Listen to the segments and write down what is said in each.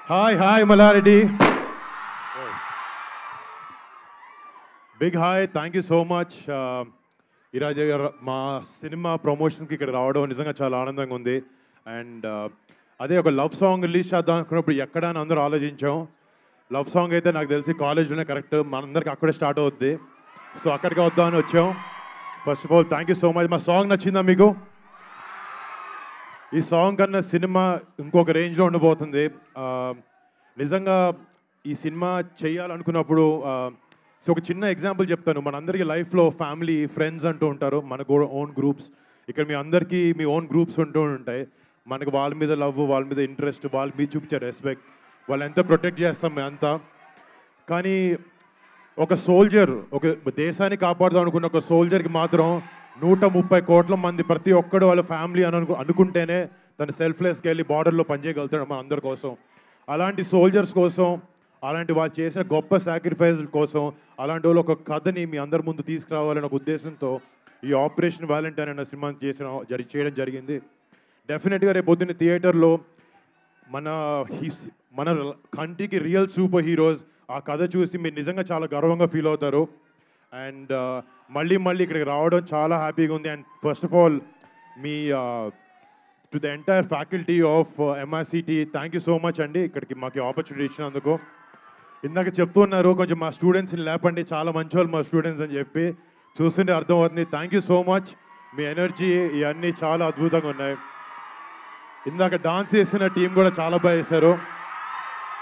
Hi, Malareddy. Big hi, thank you so much. ఈరోజు మా cinema ప్రమోషన్స్కి ఇక్కడ రావడం నిజంగా చాలా ఆనందంగా ఉంది. అండ్ అదే ఒక లవ్ సాంగ్ రిలీజ్ చేద్దాం అనుకున్నప్పుడు ఎక్కడ అని అందరూ ఆలోచించాం. లవ్ సాంగ్ అయితే నాకు తెలిసి కాలేజ్లోనే కరెక్ట్, మనందరికి అక్కడే స్టార్ట్ అవుద్ది. సో అక్కడికి వద్దామని వచ్చాం. First of all thank you so much. మా సాంగ్ నచ్చిందా మీకు? ఈ సాంగ్ కన్నా సినిమా ఇంకొక రేంజ్లో ఉండబోతుంది. నిజంగా ఈ సినిమా చేయాలనుకున్నప్పుడు సో ఒక చిన్న ఎగ్జాంపుల్ చెప్తాను. మనందరికీ లైఫ్లో ఫ్యామిలీ, ఫ్రెండ్స్ అంటూ ఉంటారు, మనకు ఓన్ గ్రూప్స్. ఇక్కడ మీ అందరికీ మీ ఓన్ గ్రూప్స్ ఉంటూ ఉంటాయి. మనకు వాళ్ళ మీద లవ్, వాళ్ళ మీద ఇంట్రెస్ట్, వాళ్ళ మీద చూపించే రెస్పెక్ట్, వాళ్ళు ఎంత ప్రొటెక్ట్ చేస్తాం మేము అంతా. కానీ ఒక సోల్జర్, ఒక దేశాన్ని కాపాడుదాం అనుకున్న ఒక సోల్జర్కి మాత్రం 130 కోట్ల మంది ప్రతి ఒక్కడు వాళ్ళ ఫ్యామిలీ అని అనుకుంటేనే తను సెల్ఫ్లెస్గా వెళ్ళి బార్డర్లో పనిచేయగలుగుతాడు మన అందరి కోసం. అలాంటి సోల్జర్స్ కోసం, అలాంటి వాళ్ళు చేసిన గొప్ప సాక్రిఫైజుల కోసం, అలాంటి వాళ్ళు ఒక కథని మీ అందరి ముందు తీసుకురావాలనే ఒక ఉద్దేశంతో ఈ ఆపరేషన్ వ్యాలంటైన్ అనే సినిమా చేయడం జరిగింది. డెఫినెట్గా రేపు పొద్దున్న థియేటర్లో మన కంట్రీకి రియల్ సూపర్ హీరోస్ ఆ కథ చూసి మీరు నిజంగా చాలా గర్వంగా ఫీల్ అవుతారు. అండ్ మళ్ళీ ఇక్కడికి రావడం చాలా హ్యాపీగా ఉంది. And first of all me to the entire faculty of MRCT thank you so much అండి, ఇక్కడికి మాకు ఆపర్చునిటీ ఇచ్చినందుకు. ఇందాక చెప్తున్నారు కొంచెం మా స్టూడెంట్స్ని లేపండి, చాలా మంచి వాళ్ళు మా స్టూడెంట్స్ అని చెప్పి, చూస్తుంటే అర్థమవుతుంది. Thank you so much. Me energy ఇవన్నీ చాలా అద్భుతంగా ఉన్నాయి. ఇందాక డాన్స్ చేసిన టీం కూడా చాలా బాగా చేశారు.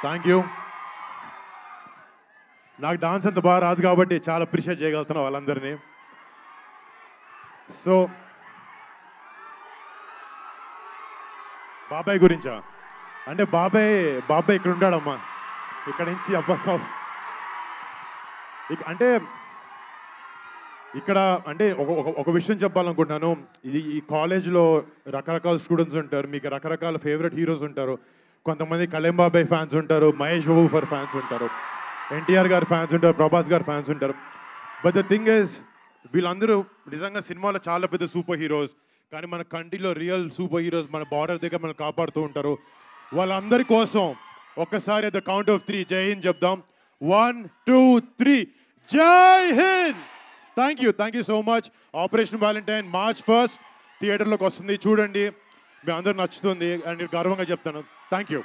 Thank you. నాకు డాన్స్ అంత బాగా రాదు కాబట్టి చాలా అప్రిషియేట్ చేయగలుగుతున్నా వాళ్ళందరినీ. సో బాబాయ్ గురించా అంటే బాబాయ్ ఇక్కడ ఉంటాడమ్మా, ఇక్కడ నుంచి అబ్బా అంటే ఇక్కడ అంటే ఒక విషయం చెప్పాలనుకుంటున్నాను. ఈ కాలేజ్లో రకరకాల స్టూడెంట్స్ ఉంటారు, మీకు రకరకాల ఫేవరెట్ హీరోస్ ఉంటారు. కొంతమంది కళ్యాణ్ బాబాయ్ ఫ్యాన్స్ ఉంటారు, మహేష్ బాబు ఫర్ ఫ్యాన్స్ ఉంటారు, NTR గారి ఫ్యాన్స్ ఉంటారు, ప్రభాస్ గారి ఫ్యాన్స్ ఉంటారు. బట్ ద థింగ్ ఈజ్ వీళ్ళందరూ నిజంగా సినిమాలో చాలా పెద్ద సూపర్ హీరోస్. కానీ మన కంట్రీలో రియల్ సూపర్ హీరోస్ మన బార్డర్ దగ్గర మనం కాపాడుతూ ఉంటారు. వాళ్ళందరి కోసం ఒక్కసారి ద కౌంట్ ఆఫ్ 3 జై హింద్ చెప్దాం. 1, 2, 3 జై Hind. Thank you so much. Operation Valentine March 1 థియేటర్లోకి వస్తుంది, చూడండి, మీ అందరూ నచ్చుతుంది అండ్ గర్వంగా చెప్తాను. Thank you.